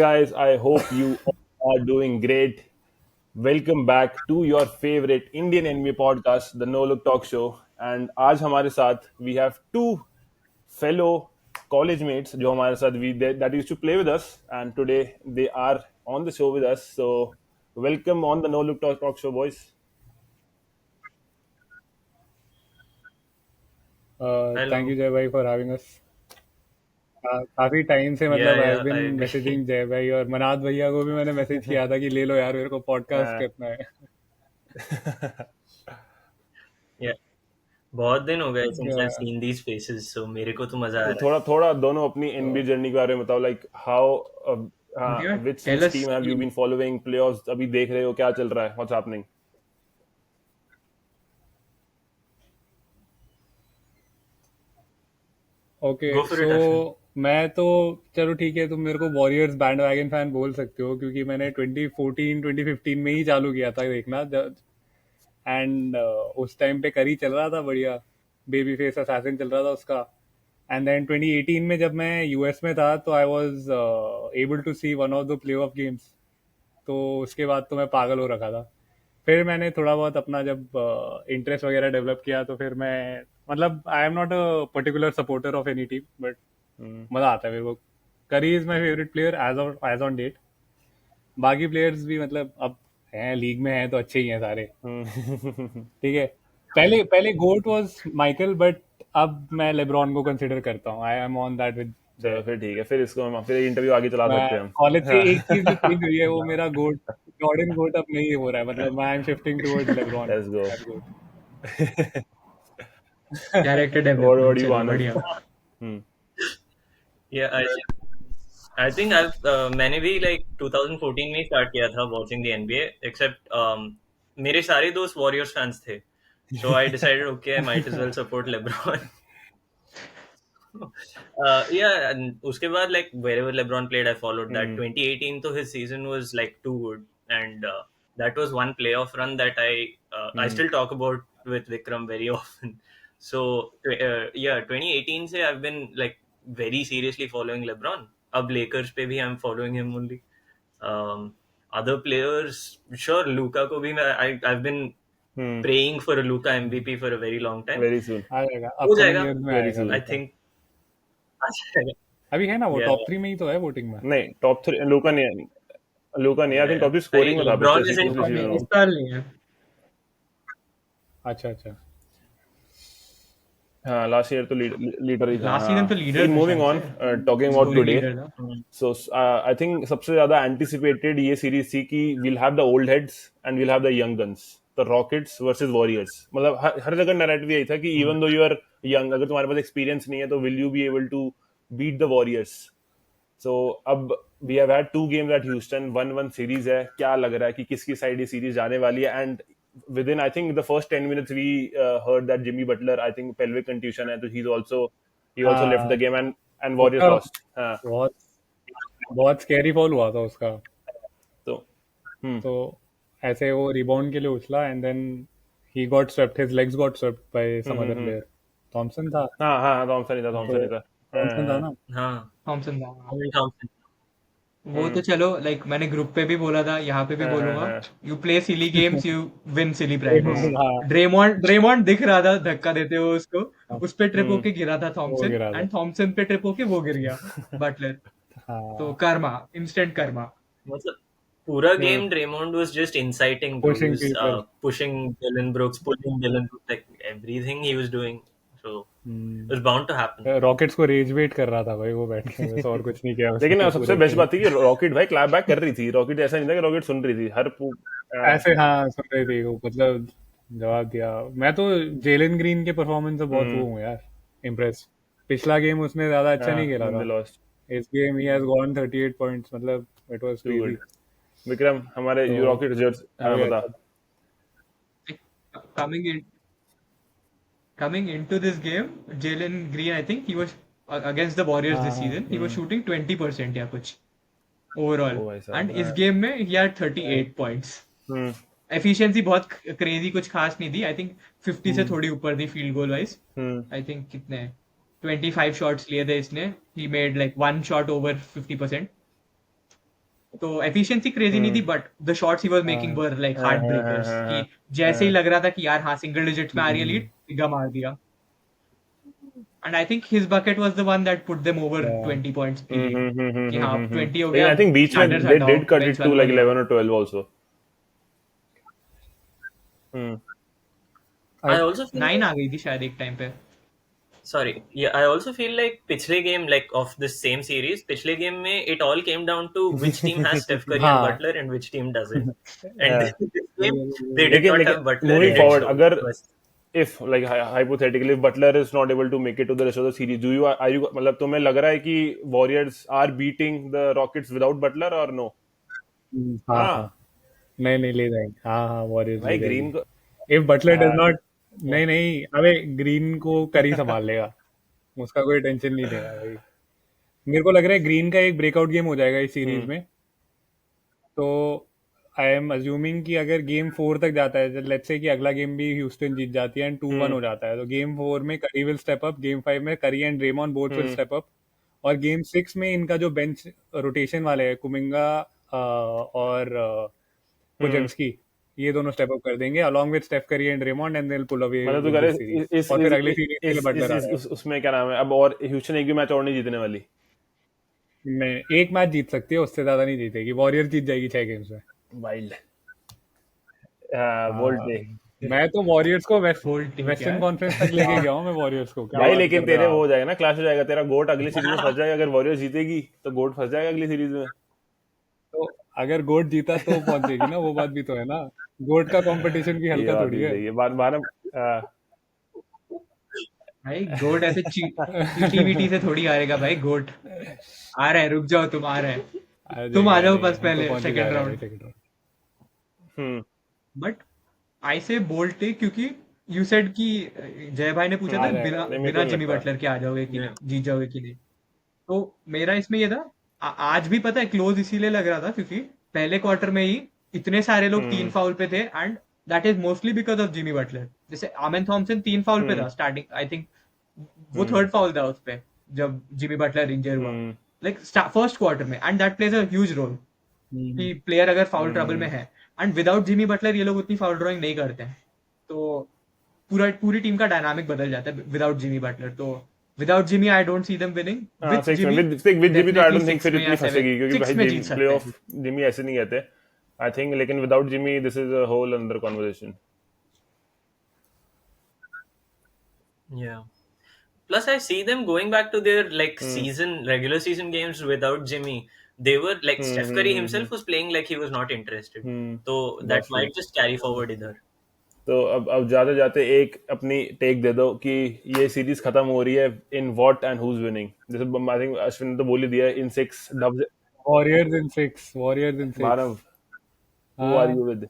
guys, I hope you all are doing great. Welcome back to your favorite Indian NBA podcast, the No Look Talk Show. And आज हमारे साथ we have two fellow college mates जो हमारे साथ that used to play with us, and today they are on the show with us. So welcome on the No Look Talk Show, boys. Thank Hello. you, Jay bhai, for having us. काफी time से मतलब I have Yeah, been I agree. Messaging Jay भाई और मनाद भैया को भी मैंने message किया था कि ले लो यार मेरे को पॉडकास्ट Uh, करना है. Yeah. बहुत दिन हो गए since I've Yeah. seen these faces, so मेरे को तो मजा आ तो रहा थोड़ा थोड़ा दोनों अपनी एनबीए So, जर्नी के बारे में बताओ, like how Yeah, tell which us. team have you been following, playoffs अभी देख रहे हो, क्या चल रहा है, व्हाट्स हैपनिंग? ओके है. Go for so it, Ashwin. मैं तो चलो ठीक है, तुम मेरे को वॉरियर्स बैंडवैगन फैन बोल सकते हो क्योंकि मैंने 2014 2015 में ही चालू किया था देखना. एंड उस टाइम पे करी चल रहा था बढ़िया, बेबी फेस असैसिन चल रहा था उसका. एंड देन 2018 में जब मैं यूएस में था तो I was able to see one of the playoff games. तो उसके बाद तो मैं पागल हो रखा था. फिर मैंने थोड़ा बहुत अपना जब इंटरेस्ट वगैरह डेवलप किया तो फिर मैं मतलब I am not a particular supporter of any team but मजा आता है मेरे को. Curry is my favourite player as on date. बाकी प्लेयर्स भी मतलब अब हैं लीग में हैं तो अच्छे ही हैं सारे. ठीक है. पहले पहले गोट वाज माइकल बट अब मैं लेब्रॉन को कंसिडर करता हूँ. I am on that with. चलो फिर ठीक है, फिर इसको हम फिर इंटरव्यू आगे चला मैं सकते हैं हम. कॉलेज से एक चीज जो चेंज हुई है वो हाँ. मेरा गोट जॉर्डन गोट अब नहीं हो रहा है. मतलब I am shifting towards LeBron let's go. As GOAT. Character What development. do you चलो want? बढ़िया. Yeah, I think मैंने भी like 2014 में ही start किया था watching the NBA, except मेरे सारे दोस्त Warriors fans थे, so I decided okay, I might as well support LeBron. Yeah, and उसके बाद like wherever LeBron played, I followed that. 2018 तो his season was like too good, and that was one playoff run that I still talk about with Vikram very often. So yeah, 2018 से I've been like very seriously following LeBron. अब Lakers पे भी I'm following him only. Other players, sure, Luka को भी I've been praying for a Luka MVP for a very long time. Very soon. आ जाएगा हो upcoming जाएगा, year में Very आएगा soon. I Luka. think. आ जाएगा. अभी है ना वो Yeah. टॉप 3 में ही तो है वोटिंग में. नहीं, टॉप 3 लूका नहीं है. लूका नहीं, I think Yeah. Top 3 scoring में था LeBron पिछले isn't पिछले top सीजन नहीं, में. इस साल नहीं है. अच्छा अच्छा. हाँ, लास्ट ईयर तो लीडर ही था. लास्ट सीजन तो लीडर था मूविंग शायद ऑन, से. Talking about scoring today. Leader था. सो आई थिंक सबसे ज्यादा एंटिसिपेटेड ये सीरीज थी कि we'll have the old heads and we'll have the young guns. The Rockets versus Warriors. मतलब हर जगह नैरेटिव यही था कि even though you are young, अगर तुम्हारे पास एक्सपीरियंस नहीं है तो will you be able to beat the Warriors. So अब we have had 2 games at Houston, 1-1 series है. क्या लग रहा है कि किसकी साइड ये सीरीज जाने वाली है? And within I think the first 10 minutes we heard that Jimmy Butler, I think pelvic contusion है, तो he also left the हाँ game, and Warriors उसका lost. हाँ. बहुत बहुत स्कैरी फॉल हुआ था उसका. तो तो ऐसे वो रिबाउंड के लिए उछला and then he got swept, his legs got swept by some other player. Thomson था. हाँ थॉमसन ही था. थॉमसन था ना. हाँ, थॉमसन था. Thompson. वो तो चलो लाइक मैंने ग्रुप पे भी बोला था, यहाँ पे भी बोलूंगा. You play silly games, you win silly prizes. हाँ ड्रेमॉन्ड दिख रहा था धक्का देते हुए उसको. उस पे ट्रिप होके गिरा था वो थॉमसन, गिरा था. एंड थॉमसन पे ट्रिप होके वो गिर गया बटलर. तो हाँ कर्मा, इंस्टेंट कर्मा. मतलब पूरा game Draymond was just inciting, bro. He pushing was people. pushing Dylan Brooks, pulling Dylan Brooks, like everything he was doing. So it was bound to happen. Rockets को raise wait कर रहा था भाई वो बैठ के, बस और कुछ नहीं किया उसने लेकिन सबसे पूरे बेस्ट game. बात थी कि रॉकेट भाई क्लैप बैक कर रही थी. रॉकेट ऐसा नहीं था कि रॉकेट सुन रही थी. ऐसे हाँ सुन रही थी वो, मतलब जवाब दिया. मैं तो जेलन ग्रीन के परफॉर्मेंस से बहुत वो हूँ यार, इम्प्रेस. पिछला गेम उसने ज्यादा अच्छा नहीं खेला था. लॉस्ट. इस game he has gone 38 points. मतलब it was too crazy. Good. Vikram, हमारे तो रॉकेट जर्स. हाँ अभी बता. Coming in, coming into this game, Jalen Green, I think he was against the Warriors this हाँ season. He was shooting 20% या कुछ overall, ओ भाई साहब. and इस game में he had 38 points. Efficiency बहुत crazy कुछ खास नहीं थी. I think 50 से थोड़ी ऊपर थी field goal wise. I think कितने 25 shots लिए थे इसने. He made like one shot over 50%. तो एफिशिएंसी क्रेजी नहीं थी, but the shots he was making were like heart breakers, कि जैसे ही लग रहा था कि यार हाँ सिंगल डिजिट्स में आ रही है लीड, सिग्गा मार दिया. And I think his bucket was the one that put them over 20 points की लीड, कि हाँ 20 हो लेकिन गया, आई थिंक बीच में स्टार्टर्स they हटाओ, did cut bench it to वालों को like ले आओ. 11 or 12 also. Hmm. I also feel 9 like, आ गई थी शायद एक टाइम पे. sorry, yeah, I also feel like पिछले game like of this same series, पिछले game में it all came down to which team has Steph Curry and हाँ. Butler and which team doesn't. And Yeah. this game they did लेकिन not लेकिन have Butler, moving and it forward, showed. अगर बस if like hypothetically if Butler is not able to make it to the rest of the series, do you are you मतलब तुम्हें लग रहा है कि Warriors are beating the Rockets without Butler or no? हाँ हाँ हाँ, नहीं नहीं ले जाएंगे, हाँ हाँ वॉरियर्स ले भाई जाएगी. ग्रीन को इफ बटलर डज हाँ, नॉट, नहीं नहीं, अबे ग्रीन को करी संभाल लेगा, उसका कोई टेंशन नहीं लेगा भाई. मेरे को लग रहा है ग्रीन का एक ब्रेकआउट गेम हो जाएगा इस सीरीज में. तो आई एम अज्यूमिंग कि अगर गेम 4 तक जाता है, लेट्स से कि अगला गेम भी ह्यूस्टन जीत जाती है एंड 2-1 हो जाता है, तो गेम 4 में करी विल स्टेप अप, गेम 5 में Curry and Draymond both will step up, और गेम 6 में इनका जो बेंच रोटेशन वाले है कुमिंगा और पुजेम्स्की, ये दोनों स्टेप अप कर देंगे along with Steph Curry and Draymond, and they will pull away मतलब तू विद कह दिस रहे सीरीज, और फिर अगले सीरीज के लिए बटलर आ जाएगा. उसमें क्या नाम है अब, और ह्यूस्टन एक भी मैच और नहीं जीतने वाली. मैं एक मैच जीत सकती है, उससे ज्यादा नहीं जीतेगी. वॉरियर जीत जाएगी 6 गेम्स में. वाइल्ड हाँ, बोल्ट डे मैं तो वॉरियर्स को Bold take वेस्टर्न यार. कॉन्फ्रेंस तक लेके गया हूँ मैं वॉरियर्स को. क्या भाई. बात लेकिन कर रहे तेरे हो वो आप? हो जाएगा ना, क्लैश हो जाएगा तेरा. गोट अगली सीरीज में फंस जाएगा. अगर वॉरियर्स जीतेगी तो गोट फंस जाएगा अगली सीरीज में. तो अगर गोट जीता तो पहुंचेगी ना, वो बात भी तो है ना. गोट का कंपटीशन भी ये हल्का बात थोड़ी भी है. सही है. बात बात भाई गोट ऐसे चीटी वीटी से थोड़ी हारेगा भाई. गोट आ रहा है, रुक जाओ, तुम आ रहे हैं, तुम आ जाओ बस तो पहले पहुंच ही सेकंड जाएगा भाई round. Second round. Hmm but I से बोल्ड टेक, क्योंकि यू सेड कि जय भाई ने पूछा आ था जाएगा. बिना नहीं, मेरे को बिना नहीं जिमी लगता. बटलर के आ जाओगे कि नहीं, Yeah. जीत जाओगे कि नहीं. तो मेरा इसमें ये था, आज भी पता है क्लोज इसीलिए लग रहा था क्योंकि पहले क्वार्टर में ही इतने सारे लोग 3 फाउल पे थे, and that is mostly because of Jimmy Butler. जैसे आमेन थॉमसन 3 फाउल पे था स्टार्टिंग, आई थिंक वो थर्ड फाउल था उस पे जब जिमी बटलर इंजर हुआ, लाइक फर्स्ट क्वार्टर में, and that plays a huge role कि प्लेयर अगर फाउल ट्रबल में है, एंड विदाउट जिमी बटलर ये लोग उतनी फाउल ड्रॉइंग नहीं करते हैं. तो पूरी टीम का डायनामिक बदल जाता है विदाउट जिमी बटलर. तो without Jimmy I don't see them winning. हाँ, विद 6 में जिमी विद जिमी तो आई डोंट डेफिनेटली थिंक 6 फिर में या इतनी 7, फंसेगी, क्योंकि 6 भाई में जीत प्ले सकते ऑफ हैं. जिमी ऐसे नहीं कहते आई थिंक. लेकिन without Jimmy this is a whole another conversation. Yeah. Plus, I see them going back to their like regular season games without Jimmy. They were like Steph Curry himself was playing like he was not interested. So that That's true. might just carry forward either. तो अब जाते जाते एक अपनी take दे दो कि ये series खत्म हो रही है in what and who's winning. जैसे आई थिंक अश्विन ने तो बोल ही दिया in 6 dubs. Warriors in 6, Warriors in 6. Manav, who are you with?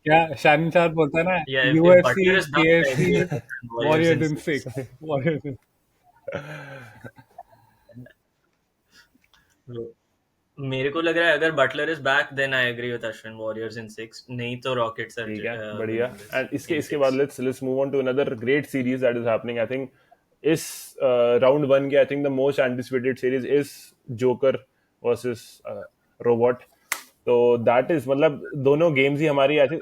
क्या शान शार्प बोलता है ना, Yeah, if UFC Butler is done, KFC then Warriors Warriors in in 6. 6, Warriors in. मेरे को लग रहा है अगर Butler is back then I agree with Ashwin, Warriors in 6. नहीं तो रॉकेट्स आर ठीक है, बढ़िया. winning this एंड इसके in इसके 6. बाद let's move on to another great series that is happening. I think इस राउंड 1 के I think the most anticipated series is Joker versus Robot. तो दैट इज मतलब दोनों गेम्स ही हमारी ऐसे.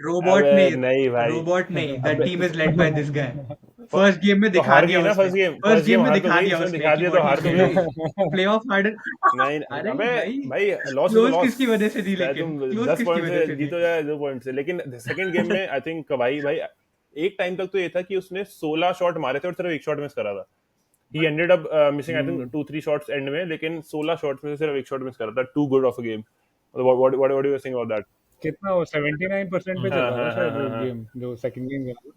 रोबोट अबे नहीं, नहीं भाई. रोबोट नहीं, दैट अबे team is led by this guy. First game में तो दिखा हार दिया गई ना. उसने, फर्स्ट फर्स्ट गेम गेम में हार तो दिखा गई. दिया उसने उसने दिखा कि दिया तो व्हाट हार इज तो गई. Playoff hard. नहीं अरे अबे भाई, भाई लॉस इज क्लोज लॉस. किसकी वजह से थी, चाहे लेकिन तुम क्लोज 10 किसकी पॉइंट वजह से से थी. जीतो या 2 पॉइंट से. लेकिन सेकंड गेम में आई थिंक भाई एक टाइम तक तो ये था कि उसने 16 शॉट मारे थे और सिर्फ एक शॉट मिस करा था. He ended up missing I think 2-3 shots end में, लेकिन 16 शॉट्स में से सिर्फ एक शॉट मिस करा था. Too good of a game. What do you think about that? कितना वो 79% पे चल हाँ रहा था हाँ शायद हाँ वो हाँ. गेम, जो सेकंड गेम था.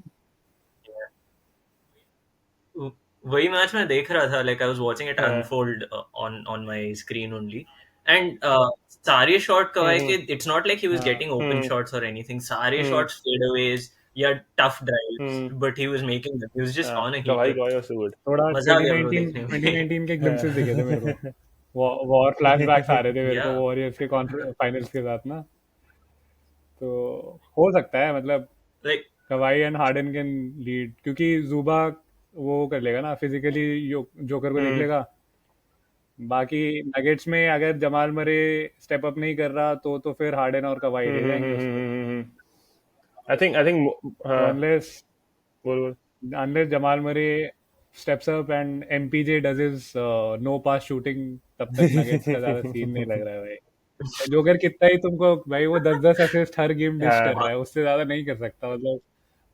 वही मैच मैं देख रहा था, like I was watching it हाँ. unfold on my screen only, and सारे शॉट कवाई के, it's not like he was getting open shots or anything. सारे shots fadeaways या tough drives, but he was making them. He was just on a kavai heater. Was so good. थोड़ा मजा आ गया bro 2019 देखने में. 2019 के glimpses दिखे थे मेरे को. वॉर फ्लैशबैक्स आ रहे थे मेरे को Yeah. वॉरियर्स के फाइनल्स के साथ ना. तो हो सकता है मतलब Like kavai and harden can lead, क्योंकि जुबा वो कर लेगा ना फिजिकली, जोकर को देख लेगा. बाकी नगेट्स में अगर जमाल मरे स्टेप अप नहीं कर रहा तो फिर हार्डन और कवाई ले जाएंगे उसको। आई थिंक तो हाँ बोल बोल unless Jamal Murray steps up and MPJ does his no pass shooting, तब तक नगेट्स का ज्यादा सीन नहीं लग रहा है भाई। जोकर कितना ही तुमको भाई वो 10-10 असिस्ट हर गेम डिश कर रहा है, उससे ज्यादा नहीं कर सकता। मतलब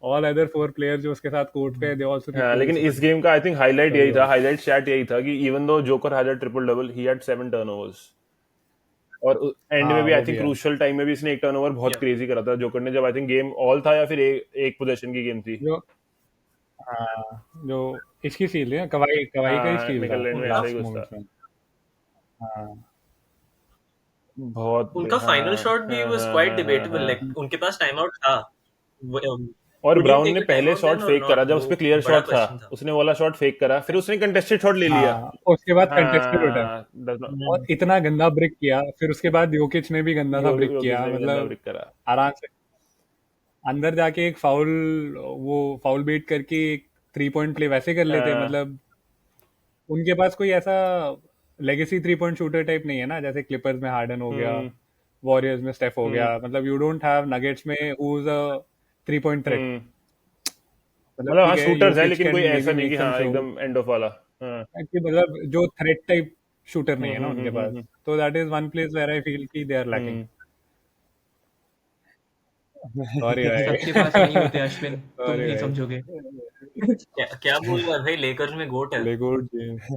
ऑल अदर 4 प्लेयर जो उसके साथ कोर्ट पे है, दे आल्सो नीड हाँ, टू बी लेकिन इस सुपीरियर। गेम का आई थिंक हाईलाइट यही तभी था, भाई हाईलाइट स्टैट यही था कि even though joker had a triple double, he had 7 turnovers. और एंड में हाँ भी आई वो भी थिंक है। क्रूशियल टाइम में भी इसने एक टर्नओवर बहुत Yeah. क्रेजी करा था जोकर ने, जब आई थिंक गेम ऑल था या फिर एक पोजीशन की गेम थी। जो हाँ जो इसकी स्टील है, कवाई कवाई का ही हाँ, स्टील था निकल में ऐसा ही लास्ट कुछ था, मोमेंट्स में। हाँ बहुत उनका फाइनल हाँ शॉट भी हाँ was हाँ quite हाँ हाँ debatable. Like हाँ। उनके पास टाइम आउट था. और Could you ब्राउन ने take a पहले timeout shot then or fake करा, not? जब वो उस पे क्लियर बड़ा शॉट था क्वेश्चन था. उसने वाला शॉट फेक करा, फिर उसने कंटेस्टेड शॉट ले लिया। हाँ उसके बाद कंटेस्टेड होता है हाँ और इतना गंदा ब्रेक किया, फिर उसके बाद योकिच ने भी गंदा सा ब्रेक योगिच किया। ने भी गंदा मतलब ब्रेक करा। आराम से अंदर जाके एक फाउल, वो फाउल बेट करके एक 3 पॉइंट प्ले वैसे कर लेते। हाँ, मतलब उनके पास कोई ऐसा लेगेसी 3 पॉइंट शूटर टाइप नहीं है ना, जैसे क्लिपर्स में हार्डन हो गया, हम्म वॉरियर्स में स्टेफ हो हम्म गया। मतलब यू डोंट हैव नगेट्स में who is a 3 point threat. Hmm मतलब मतलब हाँ ठीक है शूटर्स है, योकिच लेकिन कोई कैन मे ऐसा बी नहीं कि मेक सम हाँ थ्रो, एकदम एंड ऑफ वाला। हाँ कि मतलब जो थ्रेट टाइप शूटर नहीं हम्म है ना हम्म उनके हम्म पास। हम्म तो that is one place where I feel कि they are lacking. Hmm. Sorry सबके पास नहीं होते भाई अश्विन, तुम सॉरी नहीं भाई समझोगे। क्या बोल रहा है भाई? लेकर्स में गोट है. लेगोड जेम्स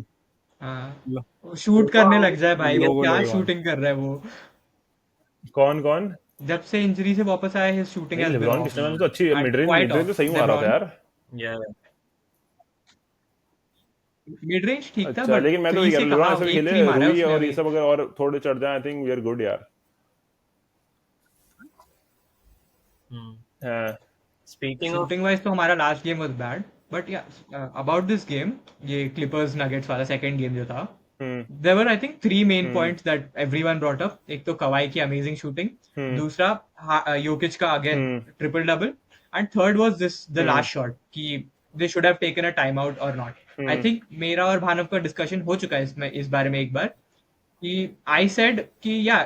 हाँ शूट करने लग जाए भाई, वो लोगो क्या लेब्रॉन। शूटिंग कर रहा है वो। कौन कौन? जब से इंजरी से वापस आया हिज शूटिंग नहीं, has been LeBron of Cristiano तो अच्छी and mid range, quite mid range तो ऑफ। सही मार रहा था लेब्रॉन यार। Yeah. मिड रेंज ठीक था अच्छा, बट लेकिन मैं तो थ्री ये कह से रहा हूँ लेब्रॉन कहाँ, ऐसा भी एक खेले, थ्री मारा है रूई उसने और ये अभी। सब अगर और थोड़े चढ़ जाए, I think we are good यार। Hmm. हाँ Speaking of शूटिंग वाइज तो हमारा last game was bad, but yeah about this game, ये क्लिपर्स नगेट्स वाला सेकंड गेम जो था, hmm there were I think 3 main hmm points that everyone brought up. एक तो कवाई की अमेजिंग शूटिंग, हम्म दूसरा योकिच का again hmm triple double, and third was this the hmm last shot कि they should have taken a time out और not. I hmm think मेरा और भानव का डिस्कशन हो चुका है इसमें, इस बारे में एक बार, कि आई सेड कि या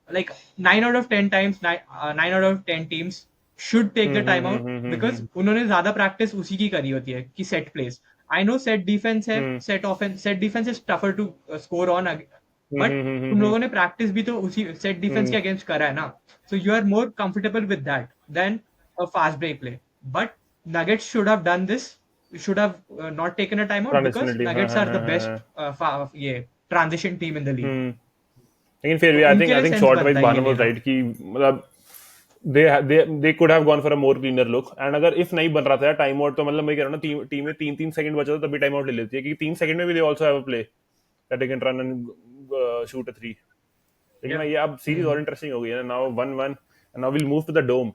like 9 out of 10 times, 9 out of 10 teams should take the time out because उन्होंने ज्यादा प्रैक्टिस उसी की करी होती है कि set place. I know set defense है, set offense, set defense is tougher to score on, but तुम लोगों ने प्रैक्टिस भी तो उसी सेट डिफेंस के अगेंस्ट करा है ना, so you are more comfortable with that than a fast break play. But nuggets should have done this, should have not taken a timeout because ट्रांजिशनलिटी। हाँ nuggets हाँ are हाँ the हाँ best हाँ। ये transition team in the league। लेकिन फिर तो भी आई थिंक उनके आई लिए थिंक सेंस शॉर्ट वाइज बनता है ये भानु वाज लेना। राइट कि मतलब दे could have gone for a more cleaner look. And अगर इफ नहीं बन रहा था टाइम आउट, तो मतलब मैं कह रहा हूँ ना, टीम में 3-3 सेकंड बचा था तभी टाइम आउट ले लेती है, क्योंकि 3 सेकंड में भी they also have a play that they can run and shoot अ 3। लेकिन yeah. ये अब सीरीज और इंटरेस्टिंग हो गई है ना, now 1-1 and now will move to the dome.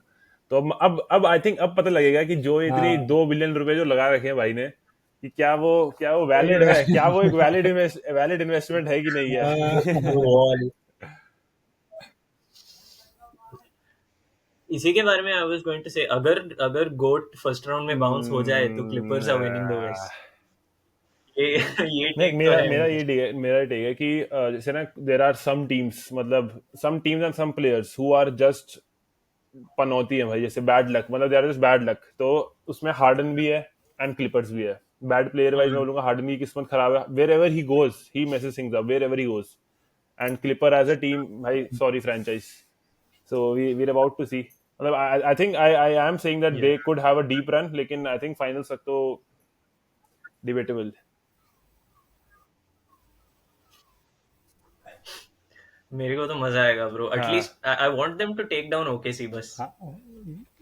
तो अब आई थिंक अब पता लगेगा कि जो इतनी हाँ 2 बिलियन रुपए जो लगा रखे हैं भाई ने, कि क्या वो वैलिड है, क्या वो एक वैलिड इन्वेस्टमेंट है कि नहीं है। Wall. इसी के बारे में आई वाज गोइंग टू से, अगर अगर गोट फर्स्ट राउंड में बाउंस हो जाए तो Clippers are winning the West. ये नहीं, टेक तो मेरा है मेरा मेरी. ये टेक है कि जैसे ना देर आर सम टीम्स, मतलब some teams and some players who are just पनौती है भाई, जैसे बैड लक, मतलब they are just bad luck. तो उसमें हार्डन भी है एंड क्लिपर्स भी है। बैड प्लेयर वाइज मैं बोलूंगा हार्डन की किस्मत खराब है, wherever he goes he messes things up, wherever he goes. And Clipper as a team भाई, sorry franchise, so we are about to see. मतलब I think I am saying that Yeah. They could have a deep run, लेकिन I think finals तक तो debatable. मेरे को तो मजा आएगा ब्रो. हाँ at least I want them to take down OKC बस. हाँ,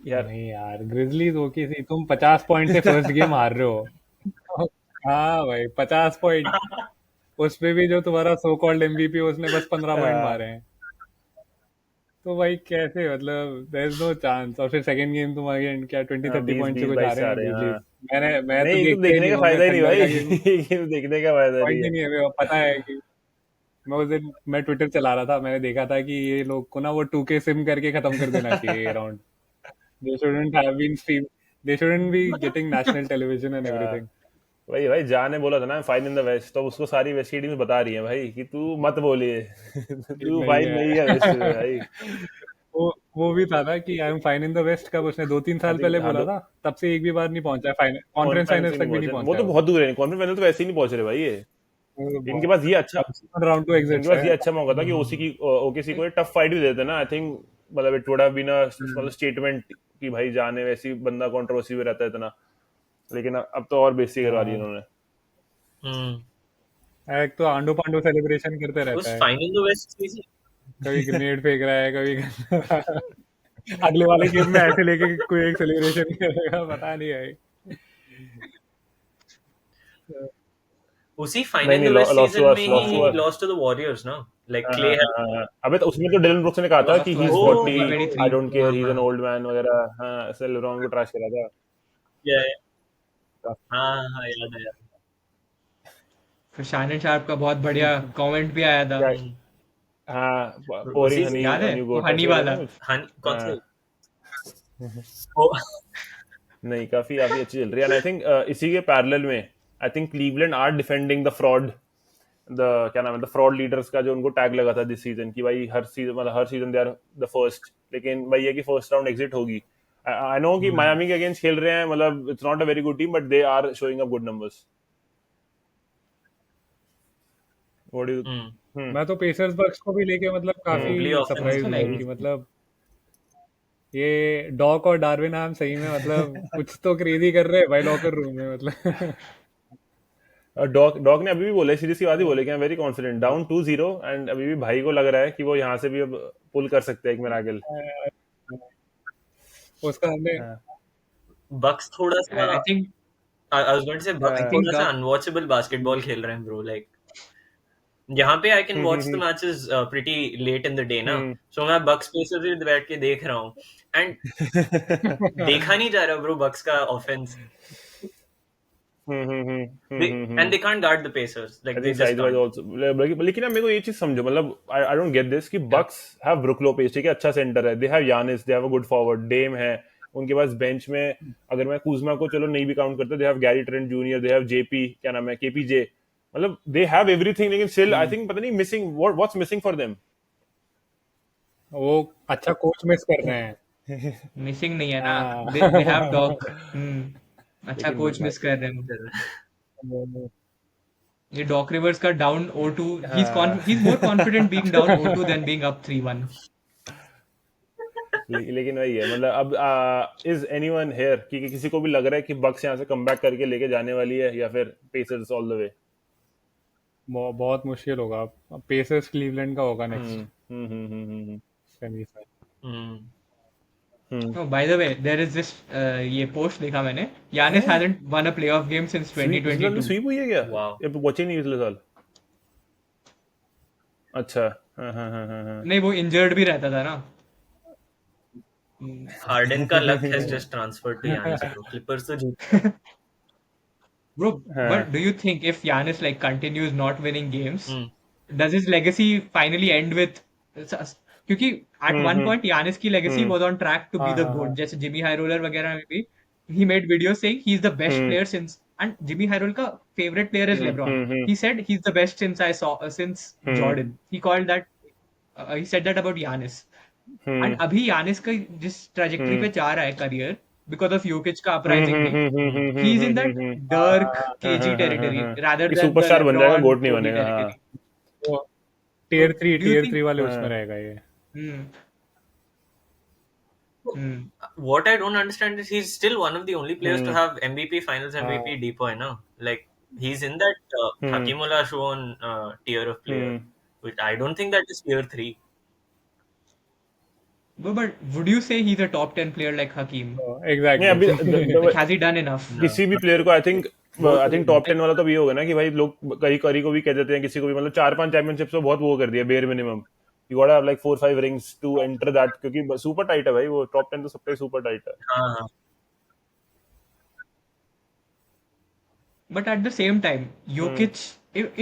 यार, नहीं यार ग्रिजलीज ओके सी, तुम 50 पॉइंट से फर्स्ट गेम हार रहे हो। हाँ भाई 50 पॉइंट, उसमें भी जो तुम्हारा सो कॉल्ड एमवीपी उसने बस 15 पॉइंट मारे हैं। तो भाई कैसे, मतलब देयर इज नो चांस। और फिर सेकंड गेम तुम अगेन क्या 20-30 बीस पॉइंट से बीस कुछ आ बाईस से रहे आ हैं रहे हैं। ग्रिजलीज। हाँ, मैं तो नहीं, ये तो देखते ही देखने नहीं का हूँ, मैं फायदा ही नहीं थंडर भाई। का गेम ये तो देखने का फायदा पॉइंट नहीं ही है। नहीं है। मेरे को पता है कि मैं उस दिन मैं ट्विटर चला रहा था, मैंने देखा था कि ये लोग को ना वो 2K सिम करके खत्म कर देना चाहिए ये round. They shouldn't have been stream. They shouldn't be getting national television and हाँ, everything. भाई भाई जा ने बोला था ना फाइन इन द वेस्ट, तो उसको सारी वेस्ट की टीम्स बता रही हैं भाई कि तू मत बोलिए तू नहीं फाइन नहीं है वेस्ट में है भाई। वो भी था ना कि I am fine in the West, कब उसने 2-3 आई साल थिंक पहले बोला था, तब से एक भी बार नहीं पहुंचा है फाइनल, कॉन्फ्रेंस फाइनल फाइनल्स से तक नहीं भी नहीं पहुंचे, वो पहुंचा तो है वो। बहुत दूर है, कॉन्फ्रेंस फाइनल तो वैसे ही नहीं पहुंच रहे भाई ये। इनके पास ये अच्छा अब राउंड टू इनके एग्जिट्स पास है। ये अच्छा मौका था कि ओकेसी को टफ फाइट भी देते ना। आई थिंक मतलब it would have been a मतलब स्टेटमेंट कि भाई जाने वैसी बंदा कंट्रोवर्सी में रहता है इतना, लेकिन अब तो और बेइज्जती करवा दी हाँ, इन्होंने। एक तो आंडो पांडो सेलिब्रेशन करते रहता उस है, फाइनल द वेस्ट सीरीज कभी ग्रेनेड फेंक रहा है, कभी कर रहा है। अगले वाले गेम में ऐसे लेके कोई एक सेलिब्रेशन करेगा, पता नहीं है। उसी नहीं फाइनल नहीं, the west loss to season us, में loss to he us. Lost to the Warriors ना, लाइक हाँ क्ले हाँ हैड हाँ हाँ। अबे तो उसमें तो डिलन ब्रुक्स ने कहा था कि he is Lost to us 40, 2023 I don't care, he is an हाँ ओल्ड मैन वगैरह। हाँ, ऐसे लेब्रॉन को ट्रैश करा था। या हाँ हाँ याद है याद फिर शानन शार्प का बहुत बढ़िया कमेंट भी आया था। क्या? हाँ, है। पोरिंग उसी हनी याद है ऑन यू वो गोट हनी ऐसे बोला था वाला? ना कुछ। कौन से हाँ, ओ, नहीं काफी काफी अच्छी चल रही है। एंड आई थिंक इसी के पैरेलल में I think Cleveland are defending the fraud, the क्या नाम है, द फ्रॉड लीडर्स का जो उनको टैग लगा था दिस सीजन कि भाई हर सीजन मतलब हर season they are the first, लेकिन भाई ये कि फर्स्ट राउंड एग्जिट होगी। आई नो कि हम्म, मायामी के अगेंस्ट खेल रहे हैं, मतलब it's not a very good team but they are showing up good numbers. What do you? Hmm, hmm मैं तो पेसर्स बक्स को भी लेके मतलब हम्म मोबली काफी ऑफेंस सरप्राइज also हूँ like कि मतलब ये डॉक और डार्विन हम सही में मतलब कुछ तो क्रेजी कर रहे हैं भाई लॉकर रूम में मतलब। डॉक डॉक ने अभी भी बोला, सीरीज की बात ही बोले कि I am very confident down 2-0, and अभी भी भाई को लग रहा है कि वो यहाँ से भी अब पुल कर सकते हैं एक मिराकल। उसका हमने बक्स थोड़ा सा I think I was going to say I box think थोड़ा सा Duck अनवॉचेबल बास्केटबॉल खेल रहे हैं ब्रो, लाइक यहाँ पे I can watch the matches pretty late in the day ना, सो मैं बक्स पेसर्स भी बैठ के देख रहा हूँ एंड देखा नहीं जा रहा ब्रो बक्स का offence, and they can't guard the Pacers, I like they think just size wise can't. Also, लेकिन अब मेरे को ये चीज समझो, मतलब आई डोंट गेट दिस कि yeah. Bucks have Brook Lopez, ठीक है, अच्छा सेंटर है, they have Giannis, they have a good forward, Dame है उनके पास बेंच में। अगर मैं कुजमा को चलो नहीं भी काउंट करता, they have Gary Trent junior, they have JP, क्या नाम है, केपीजे, मतलब दे हैव एवरीथिंग, लेकिन स्टिल आई थिंक पता नहीं missing what's missing for them. वो अच्छा कोच मिस कर रहे हैं। मिसिंग नहीं है ना, they have हाँ। Doc। अच्छा लेकिन कोच भाई मिस कर रहे हैं। ये डॉक रिवर्स का down O2, he's more confident being down O2 than being up 3-1। लेकिन वही है, मतलब अब इज एनीवन हियर कि किसी को भी लग रहा है कि बक्स यहाँ से कमबैक करके लेके जाने वाली है, या फिर पेसर्स ऑल द वे? बहुत मुश्किल होगा, पेसर्स क्लीवलैंड का होगा next hmm. Semifinal. Oh, by the way, there is this ये पोस्ट देखा मैंने, Giannis है hasn't won a playoff game since sweep पिछले साल में 2022। स्वीप हुई है क्या? वाओ, ये पहुंचे नहीं पिछले साल। अच्छा, हाँ। नहीं वो इंजर्ड भी रहता था ना। हार्डन का luck has just transferred to Giannis bro, Clippers तो जीत Bro, हाँ but do you think if Giannis like continues not winning games, hmm does his legacy finally end with? क्योंकि at one point Giannis की legacy was on track to be हाँ the हाँ GOAT, हाँ जैसे Jimmy High Roller वगैरह में भी he made videos saying he's the best player since, and Jimmy High Roller का favorite player is LeBron. He said he's the best since I saw since Jordan. He called that he said that about Giannis. And अभी Giannis का जिस trajectory पे जा रहा है career because of Jokic का uprising भी, he's in that Dirk KG territory rather कि than the सुपरस्टार बन जाएगा, LeBron गोट नहीं Kobe बनेगा। हाँ territory. वो So do you tier think? Three वाले उसमें हाँ रहेगा ये। Hmm, hmm. what I don't understand is he's still one of the only players to have MVP Finals हाँ MVP depoy, no? Like he's in that Hakim Olajuwon tier of player, which I don't think that is tier 3. But would you say he's a top 10 player like Hakim? नहीं exactly. अभी Like has he done enough? No. किसी भी player को आई think वो top 10 वाला तो ये होगा ना कि भाई लोग करी करी को भी कह देते हैं, किसी को भी, मतलब 4-5 चैंपियनशिप्स तो बहुत वो कर दिया bare minimum, you gotta have like 4-5 rings to enter that, क्योंकि सुपर टाइट है भाई, वो टॉप 10 तो सबका ही सुपर टाइट है। हाँ But at the same time, Jokic,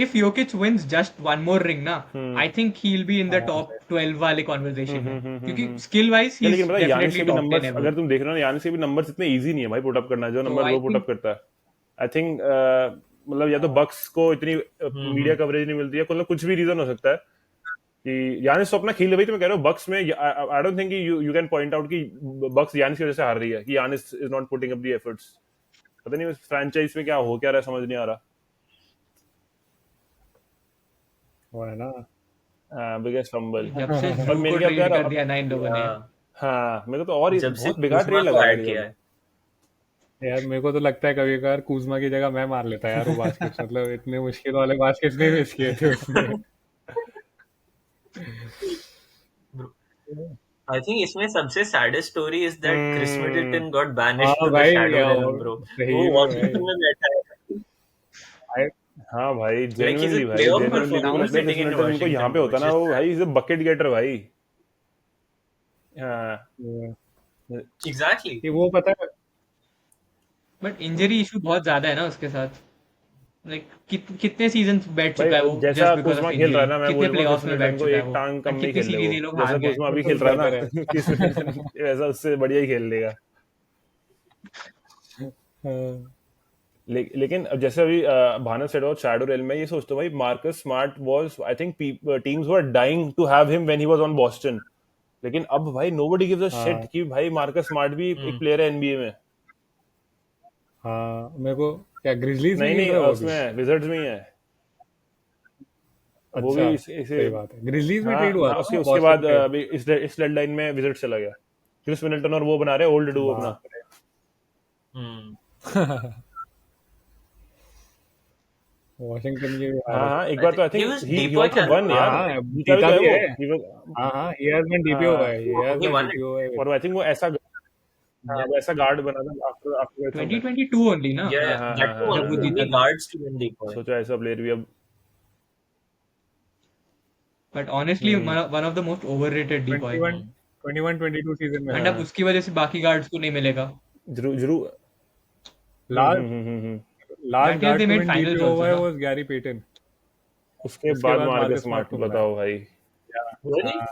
if Jokic wins just one more ring, na, I think he'll be in the top 12 वाले conversation में, क्योंकि skill wise या he's लेकिन पता है यानिस definitely के भी top 10 नंबर्स, ever. अगर तुम देख रहे हो ना, यानिस के भी नंबर्स इतने इजी नहीं है भाई पुट अप करना, जो So नंबर I वो पुट अप think करता है। आई थिंक मतलब या तो बक्स को इतनी मीडिया कवरेज नहीं मिलती है, मतलब कुछ भी रीजन हो सकता है कि यानिस तो अपना खेल रही, तो मैं कह रहा हूँ बक्स में आई don't think you you can point out कि बक्स यानिस की वजह से हार रही है, कि Yannis is not putting up the efforts. पता नहीं फ्रैंचाइज में क्या हो क्या रहा है, समझ नहीं आ रहा। वो है ना। Biggest fumble. जब से और ड्रू मेन को क्या ट्रेड यार कर दिया ना इन लोगों ने, हाँ मेरे को तो और जब से बहुत बेकार कुजमा ट्रेड को लगा यार ऐड ये किया सब। है। यार मेरे को तो लगता है कभी कभार कूजमा की जगह मैं मार लेता यार वो बास्केट्स, मतलब इतने मुश्किल वाले बास्केट्स नहीं मिस किए थे उसने। आई थिंक इसमें सबसे saddest story is that Chris Middleton got banished हाँ टू द भाई शैडो यार, रेलम ब्रो। सही वो में भाई। वॉशिंगटन में बैठा है, I- हाँ भाई लाइक हिज जेन्युइनली भाई, प्लेऑफ जेन्युइनली मेरे को परफॉर्मेंस लगता है क्रिस सिटिंग इन मिडलटन उनको यहाँ वॉशिंगटन पे ब्रो, होता इट्स ना, वो जस्ट भाई इज अ बकेट गेटर भाई। हाँ एग्जैक्टली। कि वो पता है। बट इंजरी इशू बहुत ज्यादा है ना उसके साथ। लाइक कितने सीजन बैठ भाई चुका है वो जैसा जस्ट बिकॉज कुजमा ऑफ खेल रहा है इंजरी, ना, मैं कितने बोलूंगा क्रिस प्लेऑफ्स में बैठ मिडलटन को चुका है एक वो, टांग कम एंड नहीं कितनी खेलने सीरीज वो, ये लोग जैसा हार गए। कुजमा वो अभी तो खेल रहा है ना बेटर है। क्रिस मिडलटन वैसा उससे बढ़िया ही खेल लेगा। हाँ लेकिन अब जैसे अभी भानस सेड और शैडो रेल में ये सोचता हूँ भाई, Marcus Smart was I think teams were dying to have him when he was on Boston, लेकिन अब भाई नोबडी गिव्स अ शिट हाँ कि भाई मार्कस स्मार्ट भी एक प्लेयर है एनबीए में। हाँ, मेरे को क्या ग्रिजलीज में नहीं खेल नहीं रहा है वो अभी? उसमें विजर्ड्स में ही है वो अच्छा, भी इसे सही बात है। ग्रिजलीज में ट्रेड हाँ हुआ था उसके ना उसके बॉस्टन बाद के। अभी इस डेडलाइन में विजिट चला गया। क्रिस मिडलटन और वो बना रहे ओल्ड डू अपना। बाप रे। वॉशिंगटन की भी हार हाँ हो हाँ गई। एक आई बार तो think I he think was he DPOY also won California यार, नो। हाँ, जीता भी तो जीता है भी वो है। हाँ हाँ, he has been DPO हुआ हाँ है, he has he been one it. DPO हुआ है। और आई थिंक वो ऐसा हाँ वो ऐसा गार्ड बना था after after some time. 2022 only ना या हाँ हाँ हाँ दैट टू हाँ वन जब ऑफ वो द हाँ जीता ओनली था। Guards to win DPOY. सोचो ऐसा प्लेयर भी अब but honestly one of the most overrated DPOY, 21 21 22 season में एंड था। अब उसकी वजह से बाकी गार्ड्स को नहीं मिलेगा। जरूर जरूर। Last hmm. Last that year guard they two made win finals DPO also हुआ है ना। वो गैरी पेटन। उसके उसके बाद बाद मार्कस मार्कस स्मार्ट स्मार्ट को मिला है। बताओ भाई। रियली? हाँ,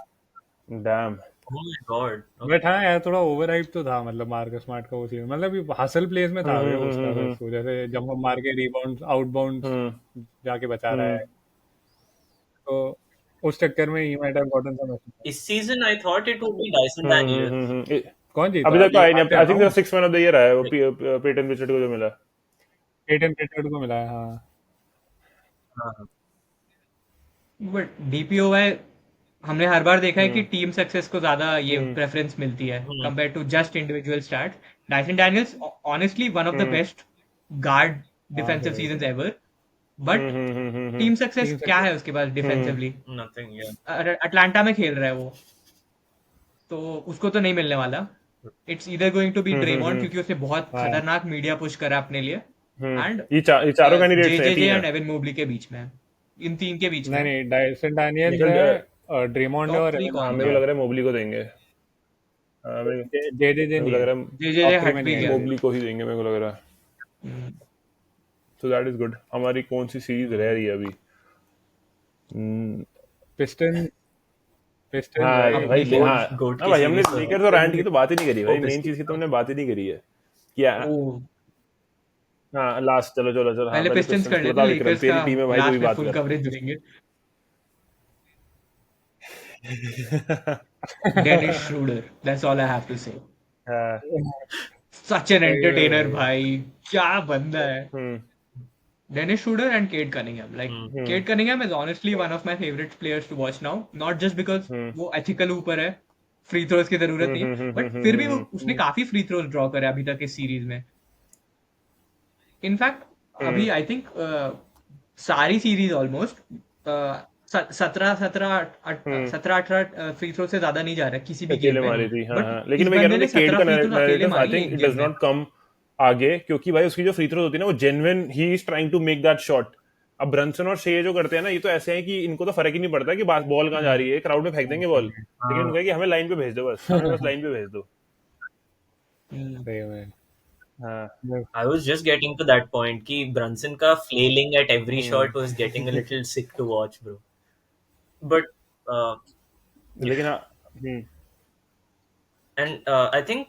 dam. Oh my God. But हाँ यार, थोड़ा ओवर हाइप तो था, मतलब मार्कस स्मार्ट का वो सीजन, मतलब ये हसल प्लेस में था वे उसका बस, वो जैसे जंप मार के रिबाउंड आउटबाउंड हम्म जाके बचा रहा हम्म है, तो उस चक्कर में ही माइट हैव गॉटन सम। इस season I thought it would be Dyson Daniels. कौन अभी जीता तक तो आई नहीं, last I think round? 6 man of the year है वो पेटन पिचर्ड को जो मिला। पेटन पिचर्ड को मिला है, हाँ। हाँ। बट डीपीओवाई हमने हर बार देखा है कि हम्म टीम सक्सेस को ज्यादा ये हम्म प्रेफरेंस मिलती है hmm compare to just individual stat. Dyson Daniels honestly one of the hmm best guard हाँ डिफेंसिव सही सीजंस है। Ever. But hmm. Team success team क्या सक्सेस। है उसके पास hmm defensively? Nothing yeah. Atlanta में खेल रहा है वो, तो उसको तो नहीं मिलने वाला। It's either going to be Draymond hmm क्योंकि उसने बहुत हाँ। खतरनाक मीडिया पुश करा अपने लिए, एंड ये चारों कैंडिडेट्स हैं, जेजेजे तीन है। एंड एवन मोबली के बीच में है। इन तीन के बीच में नहीं है। नहीं, डायसन डैनियल्स लेकिन है, ड्रेमॉन्ड है टॉप और थ्री एवन कौन मेरे मोबली को था? लग है। रहा है मोबली को देंगे। जे मेरे को नहीं लग है, रहा है जेजेजे टॉप 3 हट में नहीं भी है गया। अभी। मोबली को ही देंगे, मेरे को लग रहा है। हम्म, सो दैट इज गुड। हमारी कौन सी सीरीज रह रही है अभी? पिस्टन पिस्टन हाँ भाई। अपनी भाई फोर्थ। हाँ गोट हाँ की भाई, हमने सीरीज तो है। लेकर्स और रैंट की तो बात ही नहीं करी ओ भाई, मेन चीज की तो पिस्टन। हमने बात ही नहीं करी है क्या। ओ, हाँ लास्ट, चलो चलो चलो, हाँ पहले पहले पिस्टन्स पिस्टन्स कर की लेते, बता विक्रम, लेकर्स का तेरी टीम है भाई, तू भी लास्ट में बात फुल कर। कवरेज देंगे। Dennis Schroder, that's all I have to say. हाँ सच एन सही में एंटरटेनर भाई। भाई, क्या बंदा है। हम्म Dennis Schroeder and Cade Cunningham. Like hmm Cade Cunningham is honestly one of my favorite players to watch now. Not just because हम्म वो ethical ऊपर है, फ्री थ्रोज की जरूरत नहीं है, बट फिर भी वो उसने काफी फ्री थ्रोज ड्रॉ करे अभी तक इस सीरीज में। इनफैक्ट अभी आई थिंक सारी सीरीज ऑलमोस्ट 17-18 फ्री थ्रो से ज्यादा नहीं जा रहा है किसी भी गेम अकेले में। मारी थी, हाँ बट हाँ, लेकिन इस मैं कह रहा बंदे हूँ ने कि केड 17 का फ्री थ्रो अकेले नैरेटिव आई मारी है थिंक एक इट गेम डज में। नॉट कम आगे, क्योंकि भाई उसकी जो फ्री थ्रोज होती है ना, वो genuine he is trying to make that shot. अब ब्रंसन और शे जो करते हैं ना, ये तो ऐसे हैं कि इनको तो फर्क ही नहीं पड़ता कि बॉल कहाँ जा रही है, क्राउड में फेंक देंगे बॉल, लेकिन हाँ उनका है कि हमें लाइन पे भेज दो, बस हमें बस लाइन पे भेज दो। सही में। हाँ I was just getting to that point कि Brunson का flailing at every shot was getting a little sick to watch, bro. But uh, लेकिन हाँ and I think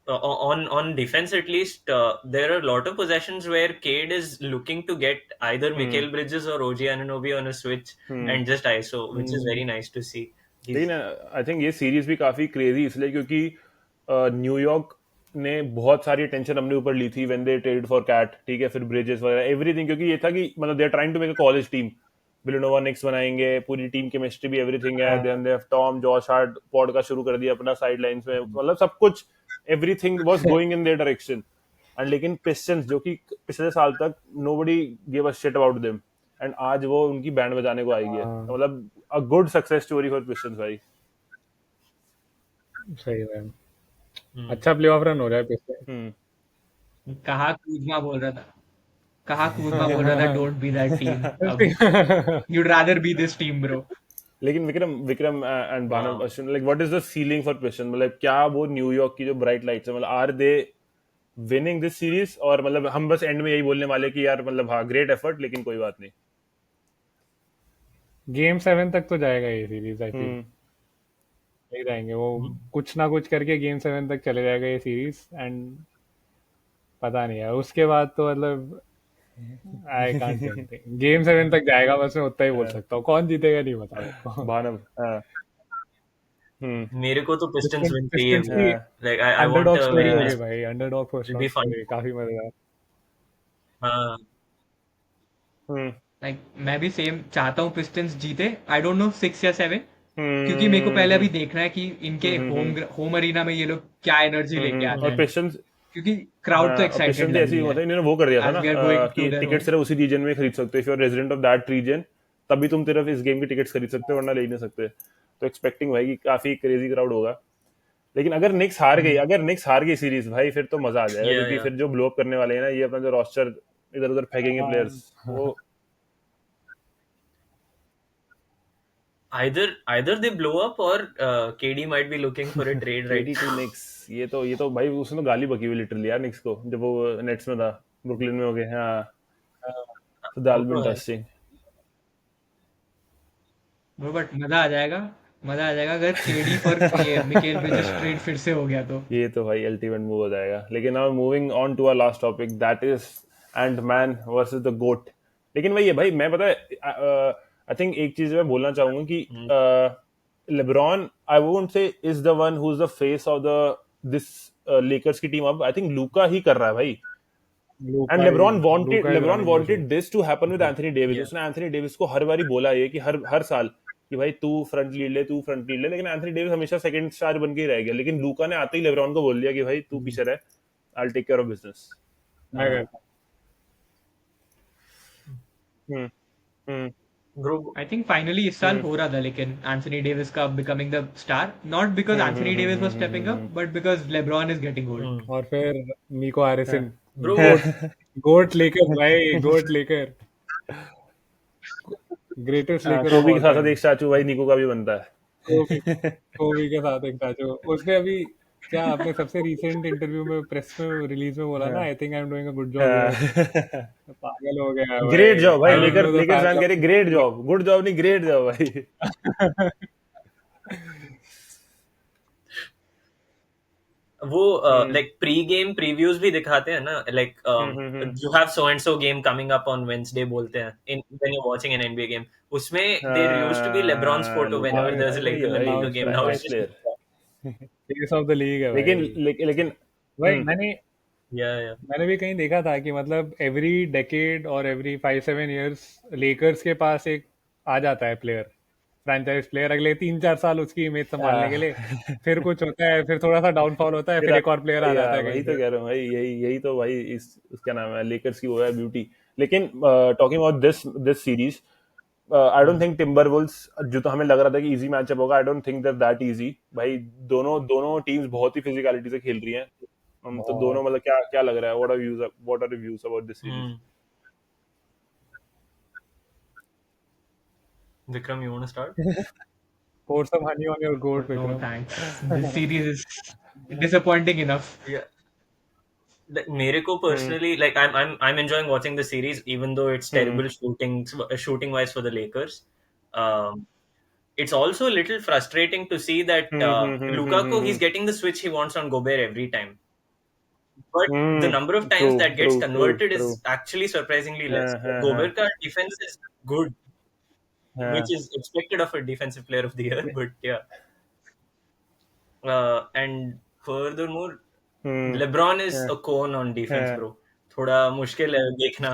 on defense at least, there are a lot of possessions where Cade is looking to get either Mikal Bridges or OG Anunoby on a switch and just ISO, which is very nice to see. लेकिन I think ये series भी काफी crazy इसलिए क्योंकि New York ने बहुत सारी tension अपने ऊपर ली थी when they trade for KAT, ठीक है, फिर ब्रिजेस वगैरह एवरीथिंग, क्योंकि ये था कि मतलब they are trying to make a college team, Villanova Knicks बनाएंगे, पूरी टीम केमिस्ट्री भी एवरीथिंग है, then they have Tom Josh Hart podcast शुरू कर दिया अपना साइड लाइंस में, मतलब सब कुछ everything was going in their direction. And लेकिन पिस्टन्स जो कि पिछले साल तक nobody give a shit about them, and आज वो उनकी बैंड बजाने को आई है, तो मतलब a good success story for pistons भाई। सही है, अच्छा प्लेऑफ रन हो रहा है पिछले। कहा कूजमा बोल रहा था डोंट बी दैट टीम, अब you'd rather be this team bro. लेकिन Vikram and Bhanav Ashwin, like what is the ceiling for Piston, मतलब क्या वो न्यूयॉर्क की जो ब्राइट लाइट्स है, मतलब are they winning this series, और मतलब हम बस एंड में यही बोलने वाले कि यार मतलब हाँ ग्रेट एफर्ट लेकिन कोई बात नहीं। गेम 7 तक तो जाएगा ये सीरीज, आई थिंक नहीं रहेंगे वो, कुछ ना कुछ करके गेम 7 तक चले जाएगा ये सीरीज, एंड पता नहीं है उसके बाद तो मतलब I can't say anything. Game 7 तक जाएगा बस, मैं उतना ही बोल सकता हूँ, कौन जीतेगा नहीं बता सकता। भानव मेरे को तो पिस्टन्स विन चाहिए, पिस्टन्स की like I want underdog a story very होगी नाइस, भाई, underdog first will be fun. Story काफी मजेदार। हाँ लाइक मैं भी सेम चाहता हूँ पिस्टन्स जीते, आई डोंट नो 6 या 7, क्योंकि मेरे को पहले अभी देखना है कि इनके होम अरीना में ये लोग क्या एनर्जी लेके आते और हैं, पिस्टन्स क्योंकि क्राउड तो एक्साइटेड पिस्टन्स लग ऐसी रही मतलब है इन्होंने वो कर दिया था as ना we are going to कि their टिकट home. सिर्फ उसी रीजन में खरीद सकते हो, if you are resident of that region तभी तुम सिर्फ इस गेम की टिकट्स खरीद सकते हो, वरना ले ही नहीं सकते। तो एक्सपेक्टिंग भाई कि काफी क्रेजी क्राउड होगा, लेकिन अगर निक्स हार गई सीरीज भाई फिर तो मजा आ जाएगा, या क्योंकि फिर जो ब्लो अप करने वाले हैं ना ये अपना जो रोस्टर इधर उधर फेंकेंगे प्लेयर्स, वो either they blow up or KD might be looking for a trade right KD to Knicks, ये तो भाई उसने तो गाली बकी हुई लिटरली यार निक्स को, जब वो नेट्स में था, ब्रुकलिन में हो गए, हाँ, तो that be now. Interesting. But मजा आ जाएगा अगर KD for Mikal Bridges trade फिर से हो गया तो। ये तो भाई अल्टीमेट मूव हो जाएगा। लेकिन now moving on to our last topic, that is Ant Man versus the GOAT. लेकिन वही है भाई, मैं पता है आई थिंक एक चीज मैं बोलना चाहूंगा कि LeBron I won't say is the one who is the face of the this Lakers की टीम, अब आई थिंक लूका ही कर रहा है भाई। And LeBron wanted this to happen with Anthony Davis. Yeah. उसने एंथनी डेविस को हर बारी बोला ये कि हर साल कि भाई तू फ्रंट लीड ले, लेकिन एंथनी डेविस हमेशा सेकंड स्टार बन के ही रह गया। लेकिन लूका ने आते ही लेब्रॉन को बोल दिया कि भाई तू पीछे रह, I will take care of business. Bro, I think finally इस साल हो रहा था, लेकिन एंथनी डेविस का becoming the star, not because Anthony Davis was stepping up but because LeBron is getting old. और फिर निको हैरिसन, bro, गोट लेकर भाई, गोट लेकर, ग्रेटेस्ट लेकर ऑफ कोबी के ऑल साथ साथ टाइम। एक स्टैचू भाई निको का भी बनता है। कोबी के साथ एक स्टैचू उसने अभी क्या अपने सबसे रीसेंट इंटरव्यू में प्रेस में रिलीज में बोला ना, I think I am doing a good job. पागल हो गया है ग्रेट जॉब भाई, I don't know the लेकर fans फैन कह रहे ग्रेट जॉब, गुड जॉब नहीं ग्रेट जॉब भाई। वो like pre-game previews भी दिखाते हैं ना, like you have so and so game coming up on Wednesday बोलते हैं in when you're watching an NBA game, उसमें there used to be LeBron's photo whenever there's like a Laker game. Now it's just face of the league है लेकिन भाई। लेकिन भाई मैंने yeah. मैंने भी कहीं देखा था कि मतलब एवरी डेकेड और एवरी 5-7 इयर्स लेकर्स के पास एक आ जाता है प्लेयर, फ्रैंचाइज प्लेयर, अगले 3-4 साल उसकी इमेज संभालने के लिए, फिर कुछ होता है, फिर थोड़ा सा डाउनफॉल होता है, फिर एक और प्लेयर आ जाता है वही कहीं तो से। कह रहा हूँ भाई, यही तो भाई इस क्या नाम है लेकर्स की वो है ब्यूटी। लेकिन talking about this series, I don't think Timberwolves, जो तो हमें लग रहा था कि इजी मैचअप होगा, आई डोंट थिंक दैट इजी भाई। दोनों टीम्स बहुत ही फिजिकलिटी से खेल रही हैं, तो दोनों मतलब क्या लग रहा है, what are reviews about this series? Vikram, you want to start? Pour some honey on your goat, No Vikram. thanks, this series is disappointing enough. Yeah. Like, मेरे को personally, like I'm enjoying watching the series even though it's terrible shooting wise for the Lakers. It's also a little frustrating to see that Lukaku, he's getting the switch he wants on Gobert every time. but the number of times True, that gets true, converted true. is actually surprisingly less. हाँ, Gober ka defense is good, हाँ, which is expected of a defensive player of the year, but yeah. And furthermore, hmm, LeBron is हाँ, a cone on defense, हाँ, bro. थोड़ा मुश्किल है देखना.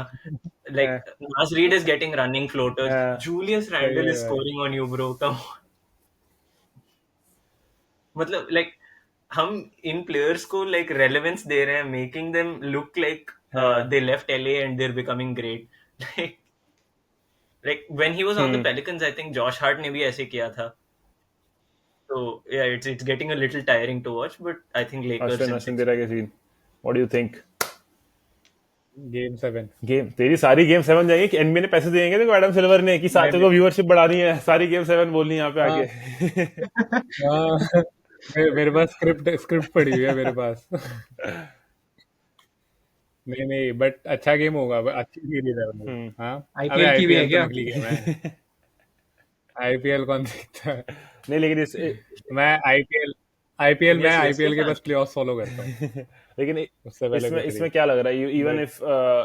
Like हाँ, Naz Reid is getting running floaters. हाँ, Julius सही Randle है is भाई. scoring on you, bro. Come on. मतलब like हम इन players को like relevance दे रहे हैं, making them look like हाँ, they left LA and they're becoming great. Like when he was on the Pelicans, I think Josh Hart ने भी ऐसे किया था. So yeah, it's getting a little tiring to watch, but I think Lakers in Ashwin 6. तेरा क्या सीन? What do you think? Game 7. Game तेरी सारी गेम 7 जाएंगी कि एनबीए ने पैसे दिएंगे देखो एडम सिल्वर ने कि साथ को व्यूअरशिप बढ़ानी है, सारी गेम 7 बोलनी है यहाँ पे हाँ. आके. हाँ. मेरे पास स्क्रिप्ट पड़ी हुई है मेरे पास. नहीं बट अच्छा गेम होगा, अच्छी सीरीज है मतलब. हाँ. अबे आईपीएल की भी है आईपीएल तो क्या? नकली गेम है. आईपीएल कौन देखता है? नहीं लेकिन मैं आईपीएल India CSK के fan. बस प्लेऑफ्स फॉलो करता हूँ. लेकिन उससे पहले कुछ इसमें नहीं. क्या लग रहा है even if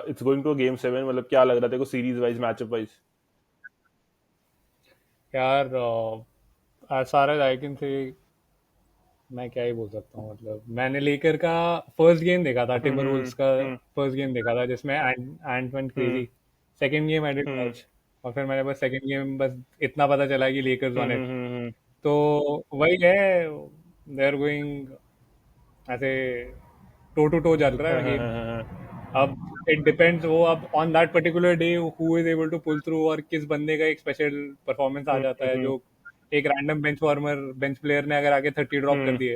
it's going to game 7, मतलब क्या लग रहा है तेरे को सीरीज वाइज मैचअप वाइज? यार as far as I can say, मैं क्या ही बोल सकता हूँ. मतलब मैंने लेकर का फर्स्ट गेम देखा था, टिम्बरवुल्व्स का फर्स्ट गेम देखा था जिसमें Ant went crazy. Second game I didn't watch, और फिर मैंने बस सेकंड गेम बस इतना पता चला कि लेकर्स वन इट. तो वही है, दे आर गोइंग ऐसे टो टू टो चल रहा है गेम. अब इट डिपेंड्स, वो अब on that particular day who is able to pull through, और किस बंदे का एक स्पेशल परफॉर्मेंस आ जाता है. जो एक रैंडम बेंच प्लेयर ने अगर आगे 30 ड्रॉप कर दिए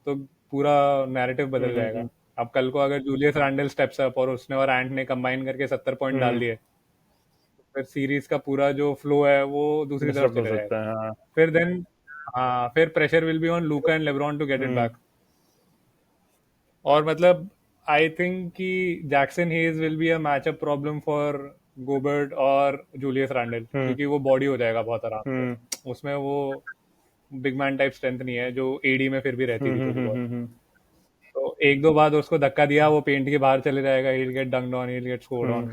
तो पूरा नैरेटिव बदल जाएगा. अब कल को अगर जूलियस रैंडल स्टेप्स अप और उसने और एंट ने कंबाइन करके 70 पॉइंट डाल दिए, फिर सीरीज का पूरा जो फ्लो है वो दूसरी तरफ डिस्टर्ब हो चले सकता जाएगा. है. फिर देन हाँ, फिर pressure will be on Luka and LeBron to get it back. और मतलब आई थिंक कि Jackson Hayes will be a matchup problem for Gobert और जूलियस रैंडल, क्योंकि वो बॉडी हो जाएगा बहुत आराम से. उसमें वो बिग मैन टाइप स्ट्रेंथ नहीं है जो एडी में फिर भी रहती थी थोड़ी बहुत. तो एक दो बार उसको धक्का दिया, वो पेंट के बाहर चले जाएगा, he'll get dunked on, he'll get scored on.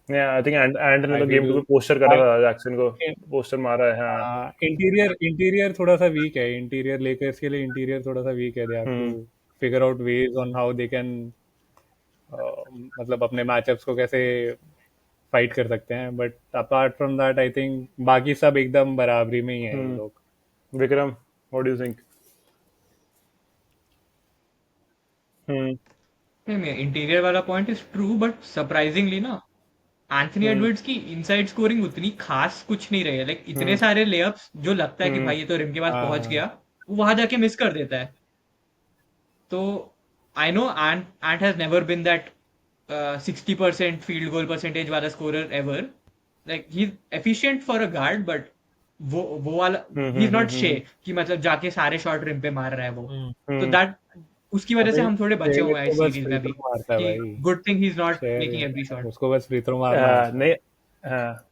Yeah, I think एंट ने I तो गेम 2 feel पे पोस्टर करा था, जैक्सन को पोस्टर मारा है. हाँ, इंटीरियर थोड़ा सा वीक है. इंटीरियर लेकर्स के लिए इंटीरियर थोड़ा सा वीक है. They have to figure out ways on how they can मतलब अपने मैचअप्स को कैसे फाइट कर सकते हैं. But apart from that I think बाकी सब एकदम बराबरी में ही है ये लोग. Vikram, what do you think? Interior वाला point is true, but surprisingly ना एंथनी एडवर्ड्स की इनसाइड स्कोरिंग उतनी खास कुछ नहीं रही है. लाइक इतने सारे लेअप्स जो लगता है कि भाई ये तो रिम के पास पहुंच गया, वो वहां जाके मिस कर देता है. तो I know Ant has never been that 60% field goal percentage वाला scorer ever. Like he is efficient for a guard, but वो वाला ही इज नॉट शे कि मतलब जाके सारे शॉट रिम पे मार रहा है वो. तो दैट उसकी वजह से हम थोड़े बचे हुए हैं इस सीरीज में भी, कि good thing he is not making every shot. उसको बस फ्री थ्रो मारना है. नहीं, हाँ,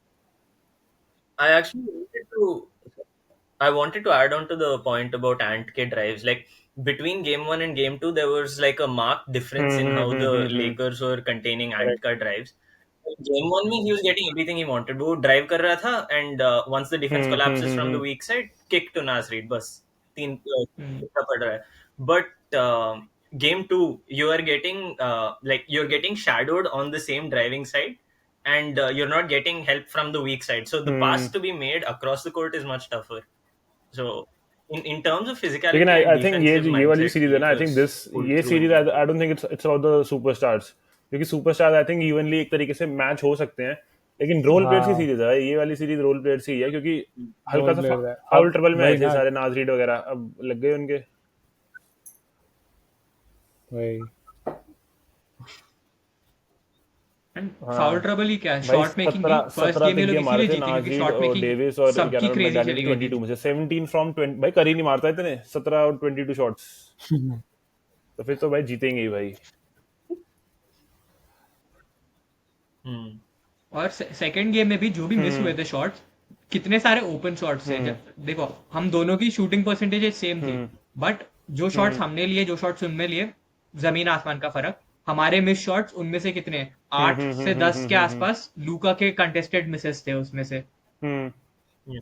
I actually wanted to add on to the point about Ant K drives. Like between game 1 and game 2, there was like a marked difference in how the Lakers were containing Ant Ka drives. Game 1 में he was getting everything he wanted. वो drive कर रहा था, and once the defense collapses from the weak side, kick to Naz Reid. बस 3 पड़ रहा है. But game 2, you're getting shadowed on the same driving side, and you're not getting help from the weak side. So the pass to be made across the court is much tougher. So in terms of physicality, लेकिन and I think ये defensive वाली mindset, series है ना, I think Lakers this pulled ये through series in I don't think it's about the superstars, क्योंकि superstars I think evenly एक तरीके से मैच हो सकते हैं, लेकिन रोल प्लेयर्स की सीरीज है. ये वाली सीरीज रोल प्लेयर्स ही है, क्योंकि हल्का सा फाउल ट्रबल में आए थे सारे नाज रीड वगैरह, अब लग गए उनके. फाउल ट्रबल ही क्या है, शॉट मेकिंग की फर्स्ट गेम ये लोग इसीलिए जीते क्योंकि शॉट मेकिंग डेविस और सबकी क्रेजी चली गई 22 में से 17 फ्रॉम 20. भाई कर ही नहीं मारता इतने 17 और 22 शॉट्स. तो फिर तो भाई जीतेंगे ही भाई. और सेकंड गेम में भी जो भी मिस हुए थे शॉट्स, कितने सारे ओपन शॉट्स थे. देखो हम दोनों की शूटिंग परसेंटेज सेम थी, बट जो शॉट्स हमने लिए, जो शॉट्स उनमें लिए, जमीन आसमान का फर्क। हमारे मिस शॉट्स उनमें से कितने 8 से 10 के आसपास लूका के कंटेस्टेड मिसेस थे उसमें से, Yeah.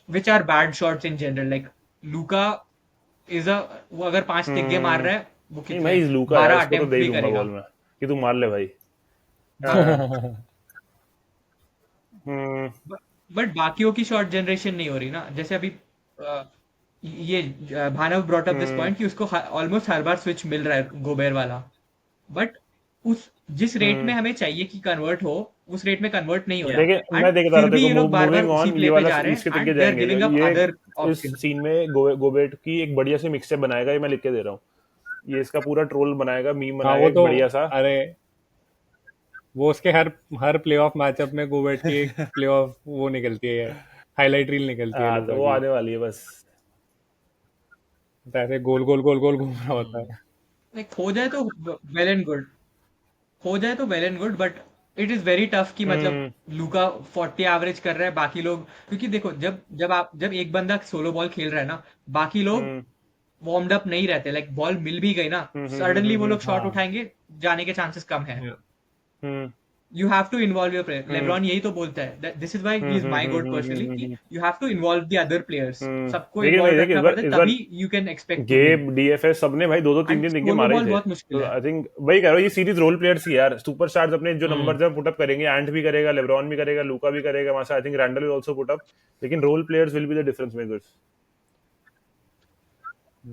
which are bad shots in general, like Luka is a, वो अगर 5 तिग्गे मार रहा है वो नहीं कितने भाई लूका यार 12 उसको तो अटेम्प्ट दे ही भी दूंगा करेगा। बॉल में कि तू मार ले भाई। बट बाकियों की शॉट जनरेशन नहीं हो रही ना, जैसे अभी ये भानव ब्रॉट अप दिस पॉइंट कि उसको ऑलमोस्ट हर बार स्विच मिल रहा है गोबेर वाला, बट उस जिस रेट में हमें चाहिए कि कन्वर्ट हो उस रेट में कन्वर्ट नहीं हो Yeah. रहा, देखिए मैं एंड देख रहा फिर था भी देखो ये लोग बार बार मूविंग उसी ऑन, ये प्ले पे वाला जा रहे इसके हैं तिक्के एंड दे आर जाएंगे गिविंग अप ये। अदर इस ऑप्शन। सीन में गोबेट की एक बढ़िया सी मिक्सचेप बनाएगा, ये मैं लिख के दे रहा हूँ। ये इसका पूरा ट्रोल बनाएगा, मीम हाँ बनाएगा वो एक तो, बढ़िया सा। अरे वो उसके हर हर प्लेऑफ मैचअप में गोबेट की एक प्लेऑफ वो निकलती है, हाईलाइट रील निकलती है हाँ तो लूका वो की, आने वाली है बस। तो ऐसे गोल गोल गोल गोल घूम रहा होता है। लाइक हो जाए तो वेल एंड गुड, हो जाए तो well and good, but it is very tough कि मतलब हम्म लूका 40 एवरेज कर रहा है, बाकी लोग, क्योंकि देखो जब एक बंदा सोलो बॉल खेल रहा है ना, बाकी लोग हम्म वार्म्ड अप नहीं रहते, लाइक बॉल मिल भी गई ना, सडनली वो लोग शॉट उठाएंगे, जाने के चांसेस कम है। Yeah. Hmm you have to involve your player, hmm LeBron यही तो बोलता है, this is why he is my GOAT personally, कि hmm. You have to involve the other players, सबको लेकिन भाई इन्वॉल्व देख रखना पड़ता है इस बार तभी you can expect to win. गेब डीएफएस सबने भाई दो दो तीन एंड तीन तिक्के सोलो मारे ही बॉल थे। बहुत मुश्किल तो है। आई थिंक वही कह रहा हूँ, ये सीरीज रोल प्लेयर्स ही है यार। सुपरस्टार्स अपने जो नंबर है पुटअप करेंगे, एंट भी करेगा, लेब्रॉन भी करेगा, लूका भी करेगा, वहां से I think Randle will also put up, लेकिन role players will be the difference makers.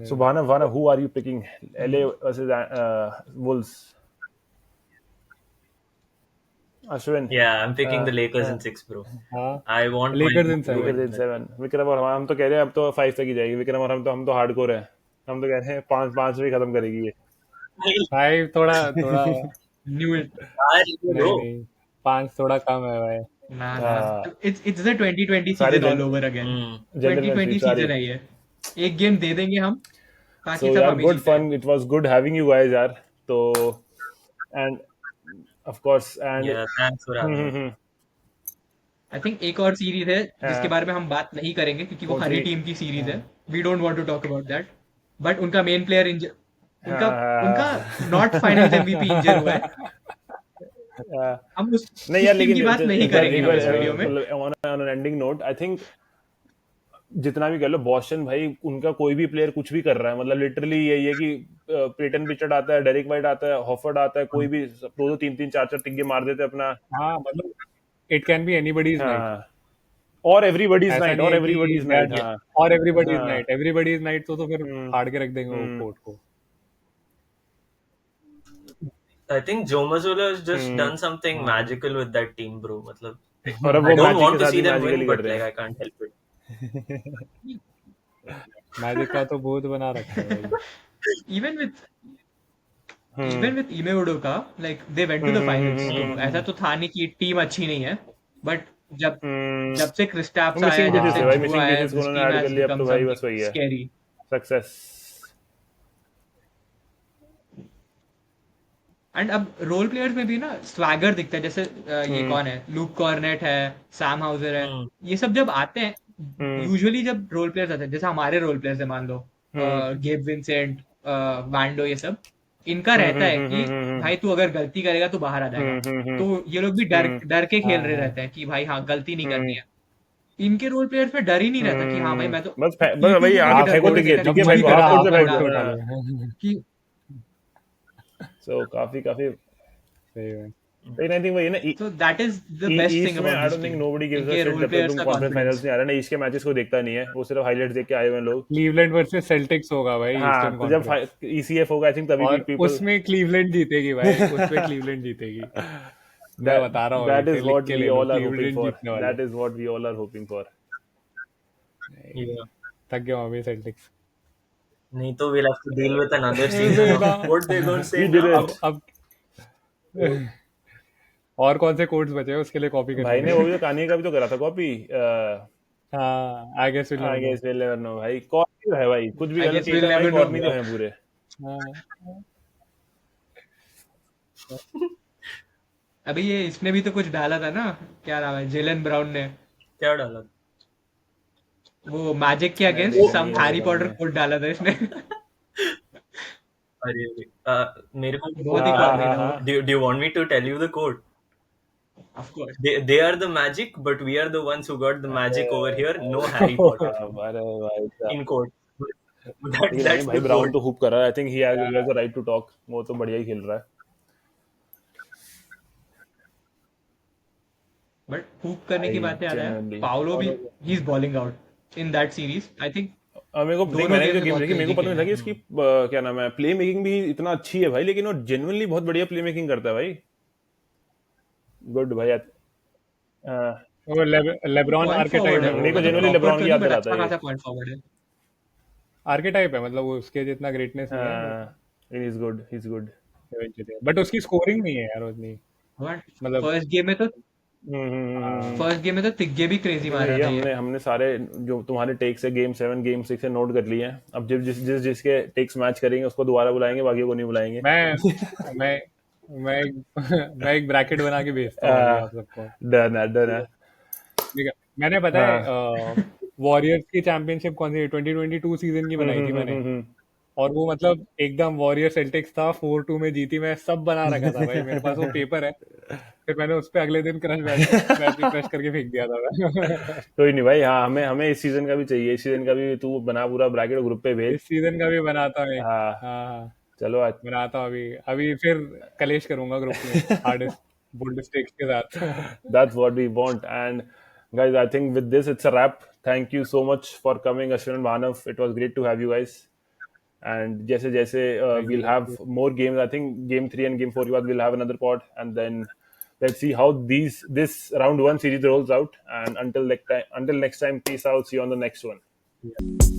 So Bhanav, who are you picking? LA versus Wolves. Ashwin. Yeah, I'm picking the Lakers हाँ, in 6, bro. हाँ I want my Lakers team in to Lakers win in that. 7. Vikram और हम तो कह रहे हैं अब तो 5 तक ही जाएगी। विक्रम और हम तो हार्डकोर है। हम तो कह रहे हैं 5 में खत्म करेगी ये। फाइव थोड़ा थोड़ा न्यू नहीं नहीं, 5 थोड़ा कम है भाई। ना ना, हाँ, इट्स द 2020 सारे season all over again. Gentleman sweep 2020 सारे। सीजन है ये, एक गेम दे देंगे हम, बाकी So सब यार हम ही good जीते हैं। fun. It was good having you guys यार। तो and of course and Yeah, thanks for having me. I think एक और सीरीज है जिसके हाँ, बारे में हम बात नहीं करेंगे क्योंकि वो कौन हरी सी? टीम की सीरीज है, we don't want to talk about that, but उनका मेन प्लेयर उनका उनका नॉट फाइनल्स एमवीपी इंजर हुआ है, हम नहीं उस यार टीम लेकिन की बात नहीं एक बार करेंगे हम इस वीडियो में। On an ending note, I think जितना भी कह लो बॉस्टन भाई, उनका कोई भी प्लेयर कुछ भी कर रहा है, मतलब लिटरली यही है कि पेटन पिचर्ड आता है, डेरिक वाइट आता है, हॉफर्ड आता है, कोई भी दो दो तीन तीन चार चार टिग्गे मार देते अपना। हाँ मतलब it can be anybody's night, हाँ, और एवरीबॉडीज ऐसा नाइट, नहीं और है एवरीबॉडीज कि नाइट। हाँ और एवरीबॉडीज हाँ नाइट, एवरीबॉडीज नाइट तो फिर हम्म, फाड़ के रख देंगे वो हम्म, कोर्ट को। I think Joe Mazzulla has just hmm. done something magical with that team, bro. मतलब, और अब I वो don't मैजिक want के to साथ see भी them मैजिकली win, कर but रहे like हैं। I can't help it. Magic का तो भूत बना रखा है भाई। Even with hmm Ime Udoka, like they went to the finals, तो ऐसा तो था नहीं कि टीम अच्छी नहीं है, बट जब जब से क्रिस्टाप्स आया है, मिसिंग जब पीसेस से है भाई, जू मिसिंग आया है, पीसेस को दिस उन्होंने टीम ऐड कर हैज लिया, अब बिकम तो भाई बस समथिंग वही है स्कैरी। सक्सेस। एंड अब रोल प्लेयर्स में भी ना स्वैगर दिखता है, जैसे ये कौन है, लूक कॉर्नेट है, सैम हाउजर है, Hmm. ये सब जब आते हैं, हम्म यूजुअली जब रोल प्लेयर्स आते हैं, जैसे हमारे रोल प्लेयर्स है, मान लो गेब विंसेंट, वैंडो, ये सब, इनका रहता है कि भाई तू अगर गलती करेगा तो बाहर आ जाएगा, तो ये लोग भी डर डर के खेल रहे रहते हैं कि भाई हाँ गलती नहीं करनी है। इनके रोल प्लेयर्स में डर ही नहीं रहता कि हाँ भाई मैं तो बस भाई को आगे भी डर फेंको बोल टिके देगा कि टिके कुछ भी फेंको, करा हाफ करके कोर्ट से हाफ बाहर फेंको। कोर्ट आ, उठा हाँ, लो। कि सो काफी काफी सही है। लेकिन आई थिंक वही है ना, so that is the best thing east में about I this don't think team, nobody gives a इनके शिट रोल जब तक प्लेयर्स तुम का कॉन्फ्रेंस फाइनल्स कॉन्फिडेंस। नहीं आ रहा ना, ईस्ट के मैचेस को देखता नहीं है, वो सिर्फ हाइलाइट्स देख के आए हुए हैं लोग। क्लीवलैंड वर्सेस सेल्टिक्स होगा भाई हाँ ईस्टर्न तो जब कॉन्फ्रेंस, ईसीएफ होगा आई थिंक तभी भी और पीपल उसमें क्लीवलैंड जीतेगी भाई, उसमें क्लीवलैंड जीतेगी, मैं that बता रहा हूँ, that इसे is लिख what के we ले लो, all are hoping Cleveland for, जीतने वाले। that is what we all are hoping for। Yeah. थक गया हूँ अभी सेल्टिक्स। नहीं तो we'll have to deal with another season of what they're going to say We did now. it। अब और कौन से कोड्स बचे हैं उसके लिए कॉपी करने भाई ने के? वो भी तो कहानी का भी तो करा था कॉपी। हाँ I guess will I never guess will never know भाई, कॉर्नी तो है भाई, कुछ भी I गलत guess we'll टेटम भाई, never know, कॉर्नी तो है पूरे। नो। अभी ये इसने भी तो कुछ डाला था ना, क्या नाम है, जेलन ब्राउन ने, क्या डाला? वो मैजिक के मैं अगेंस्ट देखा सम नहीं है, हैरी देखा नहीं पॉटर है। कोड डाला था इसने। अरे मेरे को बहुत ही हाँ quality हाँ था वो। हाँ do you want me to tell you the quote? Of course. They are the magic, but we are the ones who got the magic over here. No Harry भाई Potter साहब, अरे भाई साहब। in quote. लेकिन नहीं That's भाई, the brown quote. तो खूब कर रहा है। I think he has the right to talk, वो तो बढ़िया ही खेल रहा है। बट हुक करने की भाई बात याद है, जेन्युइनली पाउलो भी he is bowling out in that series. I think मेरे को देख, दोनों मैंने जो गेम में गेम बहुत देखी मेरे को क्रेजी पता खेले नहीं था कि हैं। इसकी क्या नाम है, प्ले मेकिंग भी इतना अच्छी है भाई। लेकिन वो जेन्युइनली बहुत बढ़िया प्ले मेकिंग करता है भाई। गुड भाई। वो लेब्रॉन पॉइंट आर्केटाइप फॉरवर्ड है है वो, वो, मेरे को मतलब जेन्युइनली मतलब प्रॉपर लेब्रॉन तो की नहीं याद बट दिलाता अच्छा है ये। खासा पॉइंट फॉरवर्ड है। आर्केटाइप है, मतलब वो उसके जितना ग्रेटनेस नहीं है he is good, he is good. But उसकी स्कोरिंग नहीं है यार उतनी, बट मतलब फर्स्ट गेम में तो हाँ, फर्स्ट गेम में तो तिग्गे भी क्रेजी नहीं मार नहीं, रहा ये था ये। हमने हमने सारे जो तुम्हारे टेक्स है गेम 7 गेम 6 से नोट कर लिए हैं। अब जब जिसके टेक्स मैच करेंगे उसको दोबारा बुलाएंगे, बाकी को नहीं बुलाएंगे। मैं मैं एक मैं एक ब्रैकेट बना के भेजता हूँ अभी आप सबको। डन है, डन है। ठीक है, मैंने पता है हाँ। वॉरियर्स की चैंपियनशिप कौन सी 2022 सीजन की बनाई थी मैंने, हम्म। और वो मतलब एकदम वॉरियर सेल्टिक्स था, 4-2 में जीती। मैं सब बना रखा था भाई, मेरे पास वो पेपर है। फिर मैंने उस पे अगले दिन क्रश मैच मैच रिफ्रेश करके फेंक दिया था मैं। कोई नहीं भाई, हाँ हमें हमें इस सीजन का भी चाहिए। इस सीजन का भी तू बना, पूरा ब्रैकेट ग्रुप पे भेज। इस सीजन का भी बनाता हूँ एक। हाँ हाँ हाँ, चलो आज। बनाता हूँ अभी अभी, फिर कलेश करूंगा ग्रुप में हार्डेस्ट बोल्ड स्टेक्स के साथ। That's what we want. And guys, I think with this, it's a wrap. Thank you so much for coming, Ashwin and Manav. It was great to have you guys. And जैसे जैसे thank we'll have you. more games. I think game 3 and game 4 के बाद we'll have another pod, and then let's see how this round 1 series rolls out. And until next time, peace out. See you on the next one.